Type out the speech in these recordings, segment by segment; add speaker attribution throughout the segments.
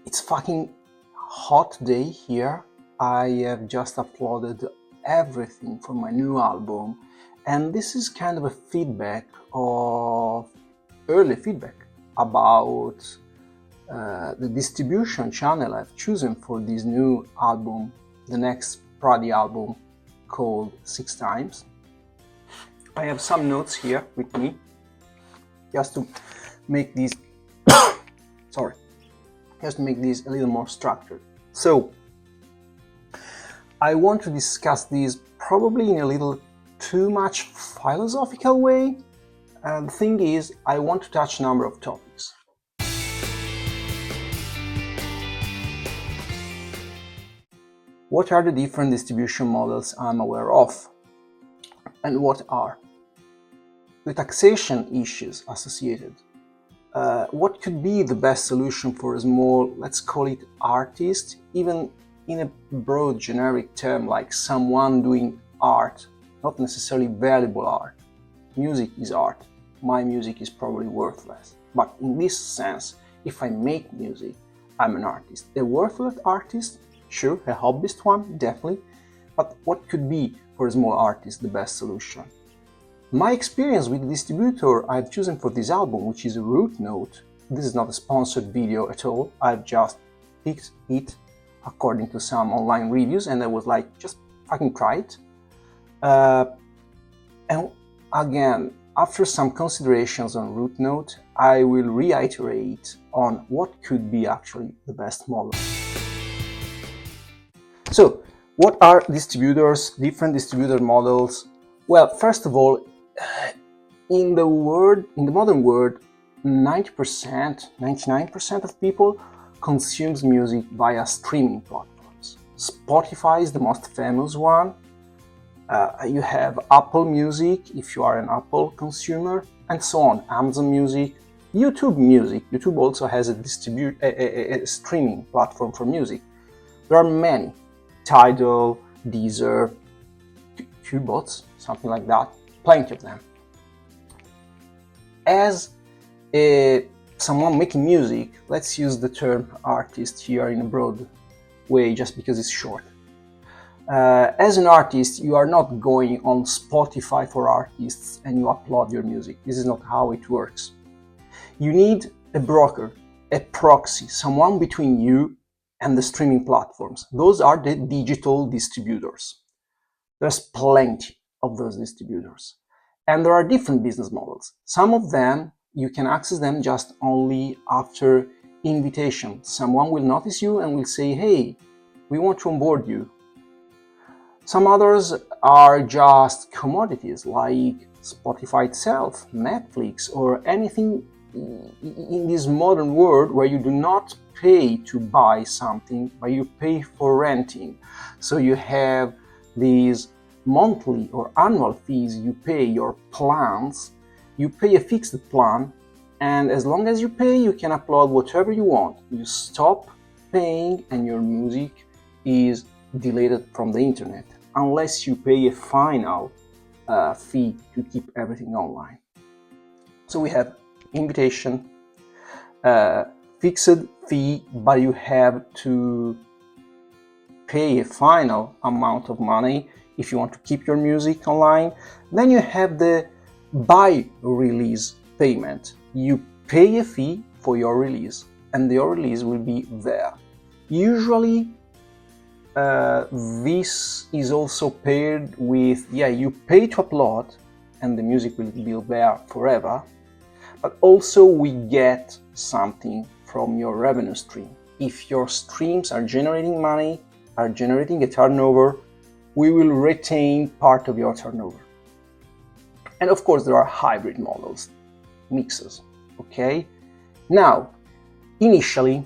Speaker 1: It's fucking hot day here. I have just uploaded everything for my new album, and this is kind of a feedback of early feedback about the distribution channel I've chosen for this new album, the next Pradi album called 6 Times. I have some notes here with me just to make these just to make this a little more structured. So I want to discuss this probably in a little too much philosophical way. The thing is, I want to touch a number of topics. What are the different distribution models I'm aware of? And what are the taxation issues associated? What could be the best solution for a small, let's call it artist, even in a broad generic term like someone doing art, not necessarily valuable art. Music is art. My music is probably worthless. But in this sense, if I make music, I'm an artist. A worthless artist? Sure, a hobbyist one, definitely. But what could be for a small artist the best solution? My experience with the distributor I've chosen for this album, which is a routenote, this is not a sponsored video at all, I've just picked it according to some online reviews and I was like, just fucking try it. And again, after some considerations on routenote, I will reiterate on what could be actually the best model. So, what are distributors, different distributor models? Well, first of all, in the modern world, 90%, 99% of people consumes music via streaming platforms. Spotify is the most famous one. You have Apple Music if you are an Apple consumer, and so on. Amazon Music, YouTube Music. YouTube also has a streaming platform for music. There are many. Tidal, Deezer, Qbots, something like that. Plenty of them. As someone making music, let's use the term artist here in a broad way just because it's short. As an artist, you are not going on Spotify for artists and you upload your music. This is not how it works. You need a broker, a proxy, someone between you and the streaming platforms. Those are the digital distributors. There's plenty of those distributors. And there are different business models. Some of them, you can access them just only after invitation. Someone will notice you and will say, hey, we want to onboard you. Some others are just commodities like Spotify itself, Netflix, or anything in this modern world where you do not pay to buy something, but you pay for renting. So you have these monthly or annual fees, you pay your plans, you pay a fixed plan, and as long as you pay, you can upload whatever you want. You stop paying and your music is deleted from the internet, unless you pay a final fee to keep everything online. So we have invitation, fixed fee, but you have to pay a final amount of money if you want to keep your music online. Then you have the by release payment. You pay a fee for your release and your release will be there. Usually this is also paired with, you pay to upload and the music will be there forever, but also we get something from your revenue stream. If your streams are generating money, are generating a turnover, we will retain part of your turnover. And of course, there are hybrid models, mixes, okay? Now, initially,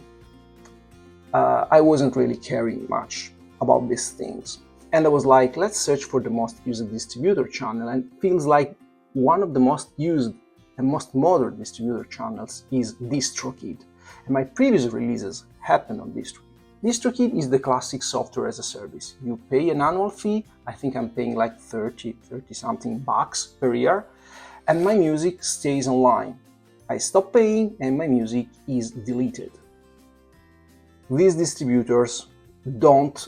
Speaker 1: I wasn't really caring much about these things. And I was like, let's search for the most used distributor channel, and it feels like one of the most used and most modern distributor channels is distrokid. And my previous releases happened on distrokid. Distrokid is the classic software as a service. You pay an annual fee, I think I'm paying like 30 something bucks per year, and my music stays online. I stop paying and my music is deleted. these distributors don't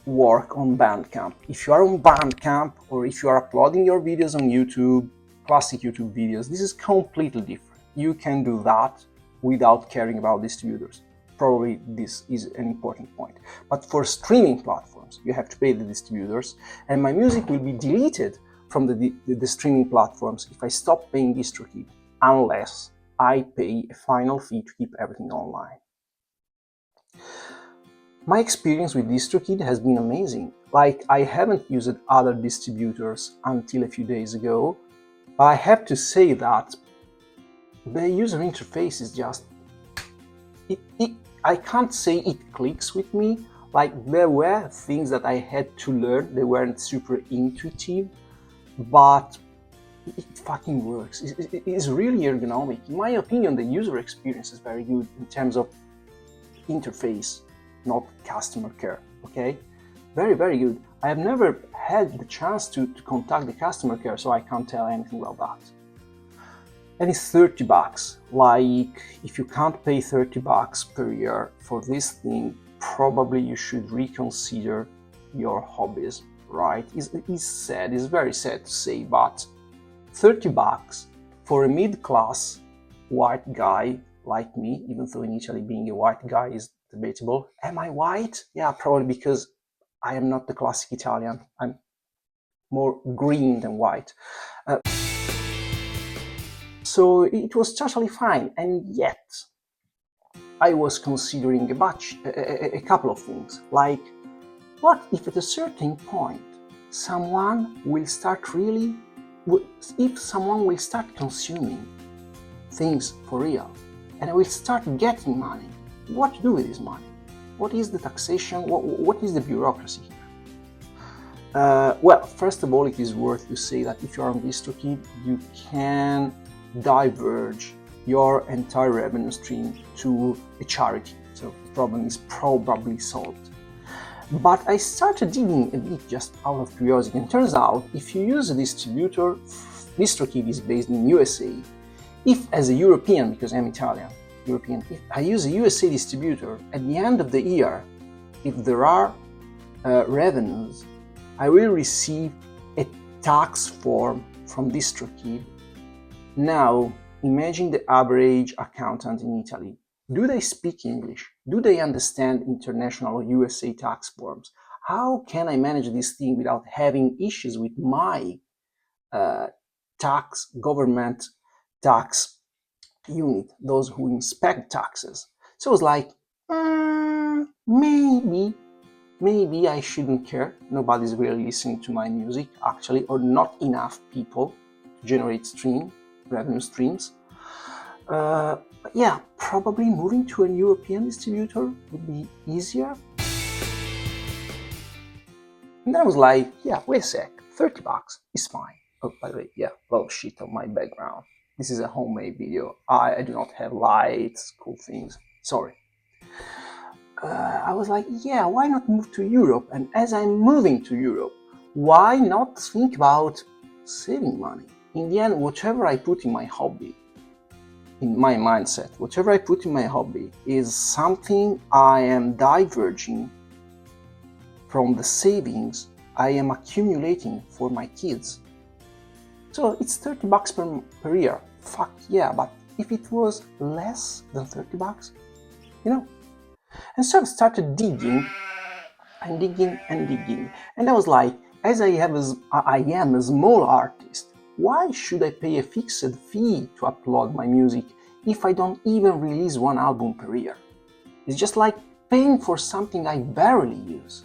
Speaker 1: work on Bandcamp. If you are on Bandcamp or if you are uploading your videos on YouTube, classic YouTube videos, this is completely different. You can do that without caring about distributors. Probably this is an important point. But for streaming platforms, you have to pay the distributors, and my music will be deleted from the streaming platforms if I stop paying distrokid, unless I pay a final fee to keep everything online. My experience with distrokid has been amazing. Like, I haven't used other distributors until a few days ago. I have to say that the user interface is just... I can't say it clicks with me. Like, there were things that I had to learn. They weren't super intuitive, but it fucking works. It is really ergonomic. In my opinion, the user experience is very good in terms of interface, not customer care, okay? Very, very good. I have never had the chance to contact the customer care, so I can't tell anything about that. And it's 30 bucks. Like, if you can't pay 30 bucks per year for this thing, probably you should reconsider your hobbies, right? It's sad, it's very sad to say, but 30 bucks for a mid-class white guy like me, even though in Italy being a white guy is debatable. Am I white? Yeah, probably, because I am not the classic Italian. I'm more green than white. So it was totally fine, and yet I was considering a couple of things, like, what if at a certain point someone will start consuming things for real, and I will start getting money? What to do with this money? What is the taxation? What is the bureaucracy here? Well, first of all, it is worth to say that if you are on distrokid, you can diverge your entire revenue stream to a charity, so the problem is probably solved. But I started digging a bit just out of curiosity, and turns out if you use a distributor, distrokid is based in USA. If, as a European, because I'm Italian, if I use a USA distributor, at the end of the year, if there are revenues, I will receive a tax form from distrokid. Now, imagine the average accountant in Italy. Do they speak English? Do they understand international or USA tax forms? How can I manage this thing without having issues with my government tax unit, those who inspect taxes? So I was like, maybe I shouldn't care. Nobody's really listening to my music, actually, or not enough people to generate revenue streams. Yeah, probably moving to a European distributor would be easier. And then I was like, yeah, wait a sec, 30 bucks is fine. Oh, by the way, yeah, little shit on my background. This is a homemade video. I do not have lights, cool things, sorry. I was like, yeah, why not move to Europe? And as I'm moving to Europe, why not think about saving money? In the end, whatever I put in my hobby, in my mindset, whatever I put in my hobby is something I am diverging from the savings I am accumulating for my kids. So it's 30 bucks per year. Fuck yeah, but if it was less than 30 bucks, you know? And so I started digging and digging and digging. And I was like, as I am a small artist, why should I pay a fixed fee to upload my music if I don't even release one album per year? It's just like paying for something I barely use.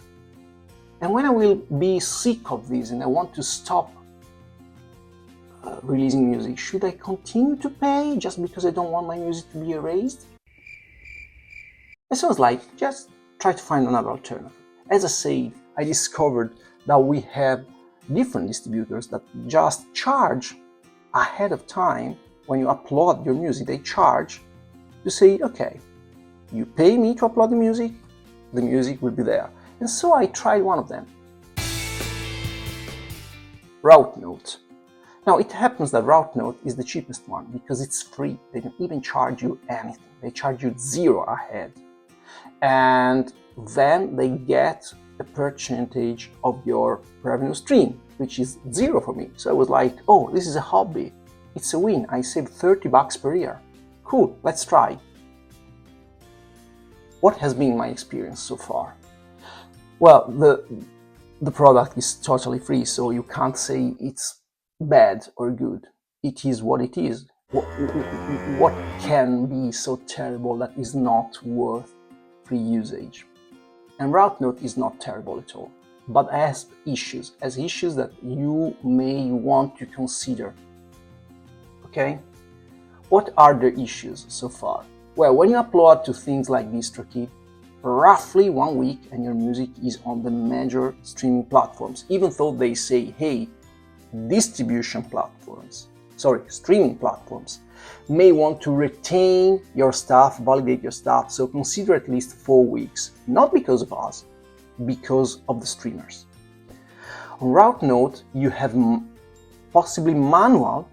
Speaker 1: And when I will be sick of this and I want to stop releasing music, should I continue to pay just because I don't want my music to be erased? And so I was like, just try to find another alternative. As I said, I discovered that we have different distributors that just charge ahead of time. When you upload your music, they charge to say, okay, you pay me to upload the music will be there. And so I tried one of them, routenote. Now it happens that routenote is the cheapest one because it's free. They don't even charge you anything. They charge you 0 ahead. and then they get a percentage of your revenue stream, which is zero for me. So I was like, oh, this is a hobby. It's a win. I saved 30 bucks per year. Cool, let's try. What has been my experience so far? Well, the product is totally free, so you can't say it's bad or good. It is what it is. What can be so terrible that is not worth free usage? And routenote is not terrible at all, but has issues that you may want to consider. Okay? What are the issues so far? Well, when you upload to things like distrokid, roughly 1 week and your music is on the major streaming platforms, even though they say, hey, streaming platforms may want to retain your stuff, validate your stuff, so consider at least 4 weeks, not because of us, because of the streamers. On routenote, you have possibly manual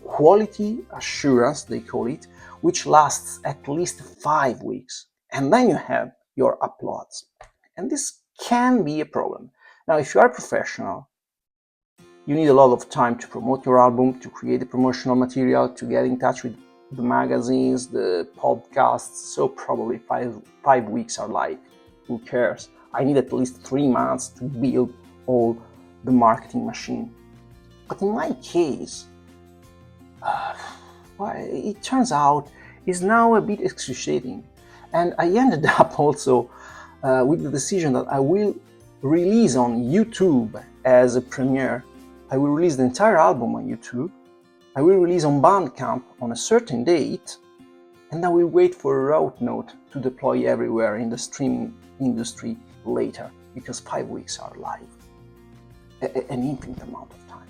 Speaker 1: quality assurance, they call it, which lasts at least 5 weeks. And then you have your uploads. And this can be a problem. Now, if you are a professional, you need a lot of time to promote your album, to create the promotional material, to get in touch with the magazines, the podcasts, so probably five weeks are like, who cares? I need at least 3 months to build all the marketing machine. But in my case, well, it turns out it's now a bit excruciating. And I ended up also with the decision that I will release on YouTube as a premiere. I will release the entire album on YouTube. I will release on Bandcamp on a certain date, and I will wait for routenote to deploy everywhere in the streaming industry later, because 5 weeks are like an infinite amount of time.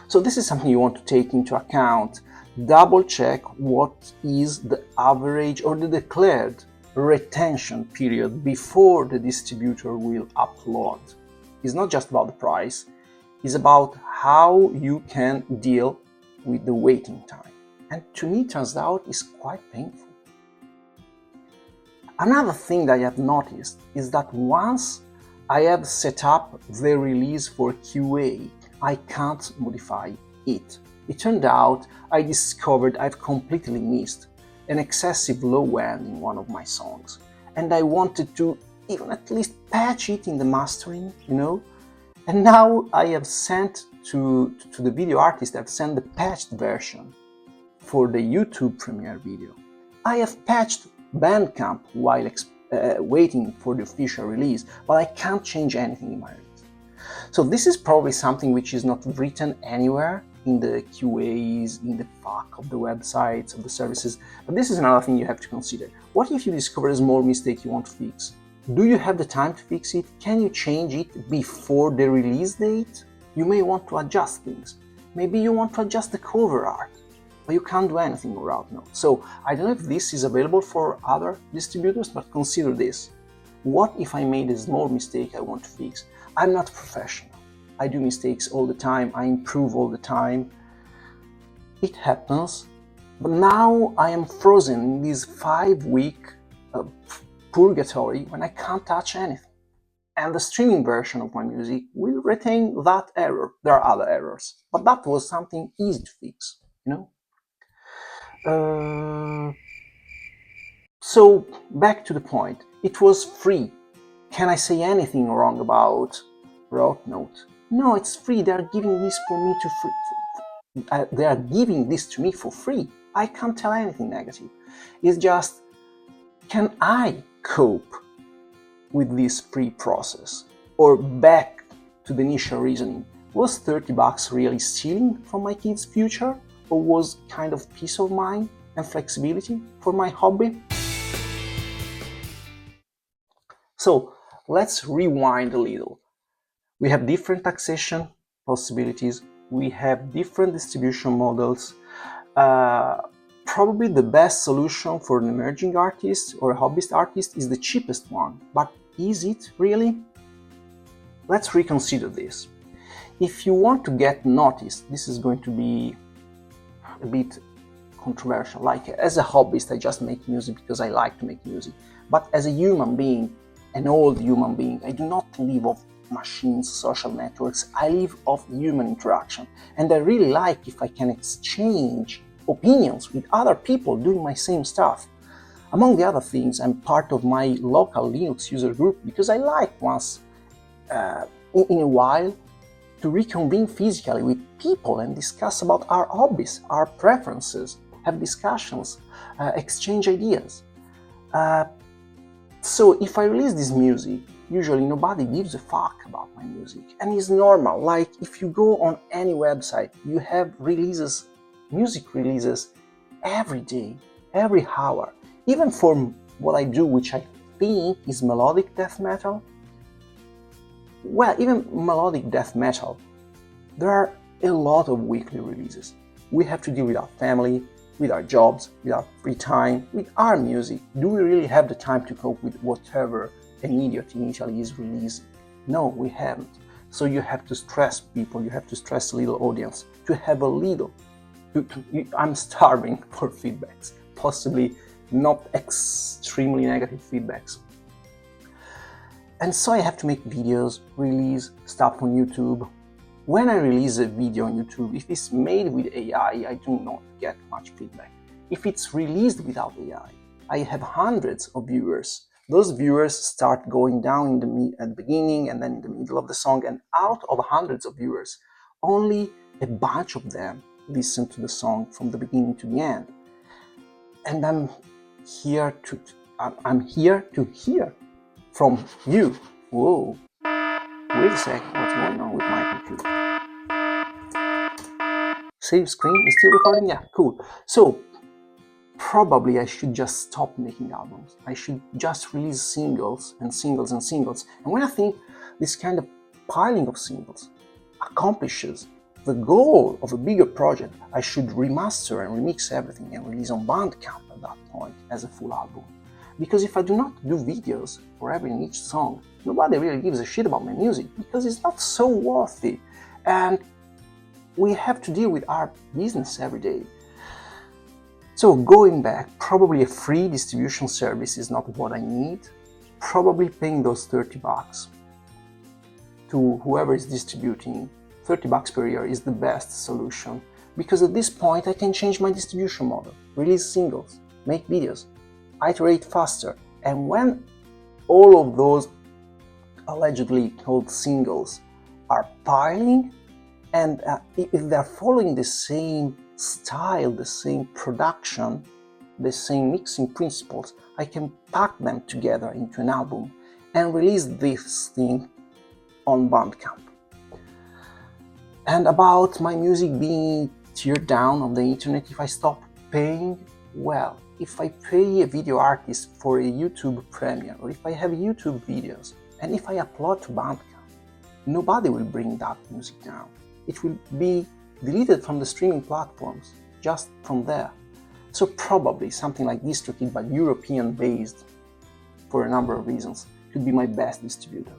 Speaker 1: So this is something you want to take into account. Double check what is the average or the declared retention period before the distributor will upload. It's not just about the price, it's about how you can deal with the waiting time. And to me, it turns out it's quite painful. Another thing that I have noticed is that once I have set up the release for QA, I can't modify it. It turned out I discovered I've completely missed an excessive low end in one of my songs, and I wanted to even at least patch it in the mastering, you know. And now I have sent to the video artist, I've sent the patched version for the YouTube premiere video. I have patched Bandcamp while waiting for the official release, but I can't change anything in my release. So this is probably something which is not written anywhere in the QAs, in the FAQ of the websites, of the services, but this is another thing you have to consider. What if you discover a small mistake you want to fix? Do you have the time to fix it? Can you change it before the release date? You may want to adjust things. Maybe you want to adjust the cover art, but you can't do anything with routenote. So I don't know if this is available for other distributors, but consider this. What if I made a small mistake I want to fix? I'm not a professional. I do mistakes all the time. I improve all the time. It happens. But now I am frozen in this 5-week purgatory when I can't touch anything. And the streaming version of my music will retain that error. There are other errors, but that was something easy to fix, you know? So back to the point. It was free. Can I say anything wrong about routenote? No, it's free. They are giving this they are giving this to me for free. I can't tell anything negative. It's just, can I cope with this free process? Or back to the initial reasoning, was 30 bucks really stealing from my kids' future? Or was kind of peace of mind and flexibility for my hobby? So let's rewind a little. We have different taxation possibilities. We have different distribution models. Probably the best solution for an emerging artist or a hobbyist artist is the cheapest one. But is it really? Let's reconsider this. If you want to get noticed, this is going to be a bit controversial. Like, as a hobbyist, I just make music because I like to make music. But as a human being, an old human being, I do not live off machines, social networks. I live off human interaction. And I really like if I can exchange opinions with other people doing my same stuff. Among the other things, I'm part of my local Linux user group because I like once in a while to reconvene physically with people and discuss about our hobbies, our preferences, have discussions, exchange ideas. So if I release this music, usually nobody gives a fuck about my music, and it's normal. Like, if you go on any website, you have releases, music releases every day, every hour. Even for what I do, which I think is melodic death metal, well, even melodic death metal, there are a lot of weekly releases. We have to deal with our family, with our jobs, with our free time, with our music. Do we really have the time to cope with whatever an idiot in Italy is releasing? No, we haven't. So you have to stress people, you have to stress a little audience, to have a little. I'm starving for feedbacks, possibly not extremely negative feedbacks. And so I have to make videos, release stuff on YouTube. When I release a video on YouTube, if it's made with AI, I do not get much feedback. If it's released without AI, I have hundreds of viewers. Those viewers start going down at the beginning and then in the middle of the song, and out of hundreds of viewers, only a bunch of them listen to the song from the beginning to the end. And I'm here to hear from you. Whoa, wait a sec, what's going on with my computer? Save screen, is still recording? Yeah, cool. So probably I should just stop making albums. I should just release singles and singles and singles. And when I think this kind of piling of singles accomplishes the goal of a bigger project, I should remaster and remix everything and release on Bandcamp at that point as a full album. Because if I do not do videos for every each song, nobody really gives a shit about my music, because it's not so worthy. And we have to deal with our business every day. So going back, probably a free distribution service is not what I need. Probably paying those $30 to whoever is distributing, $30 per year is the best solution, because at this point I can change my distribution model, release singles, make videos, iterate faster, and when all of those allegedly called singles are piling, and if they're following the same style, the same production, the same mixing principles, I can pack them together into an album and release this thing on Bandcamp. And about my music being teared down on the internet if I stop paying, well, if I pay a video artist for a YouTube premiere, or if I have YouTube videos, and if I upload to Bandcamp, nobody will bring that music down. It will be deleted from the streaming platforms, just from there. So probably something like distrokid, but European-based, for a number of reasons, could be my best distributor.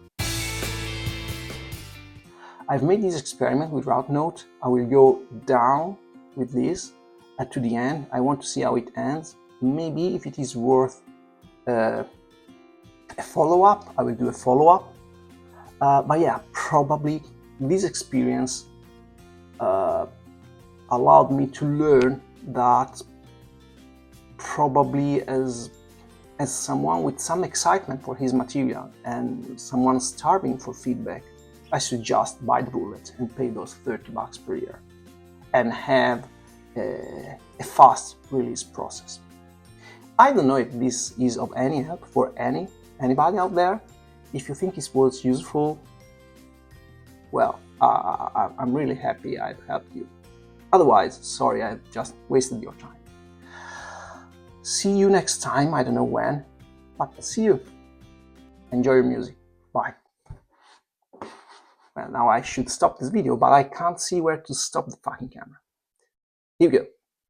Speaker 1: I've made this experiment with routenote. I will go down with this to the end. I want to see how it ends. Maybe if it is worth a follow-up, I will do a follow-up. But yeah, probably this experience allowed me to learn that probably as someone with some excitement for his material and someone starving for feedback, I should just bite the bullet and pay those $30 per year and have a fast release process. I don't know if this is of any help for anybody out there. If you think it was useful, well, I'm really happy I've helped you. Otherwise, sorry, I've just wasted your time. See you next time, I don't know when, but see you. Enjoy your music. Bye. Well, now I should stop this video, but I can't see where to stop the fucking camera. Here we go.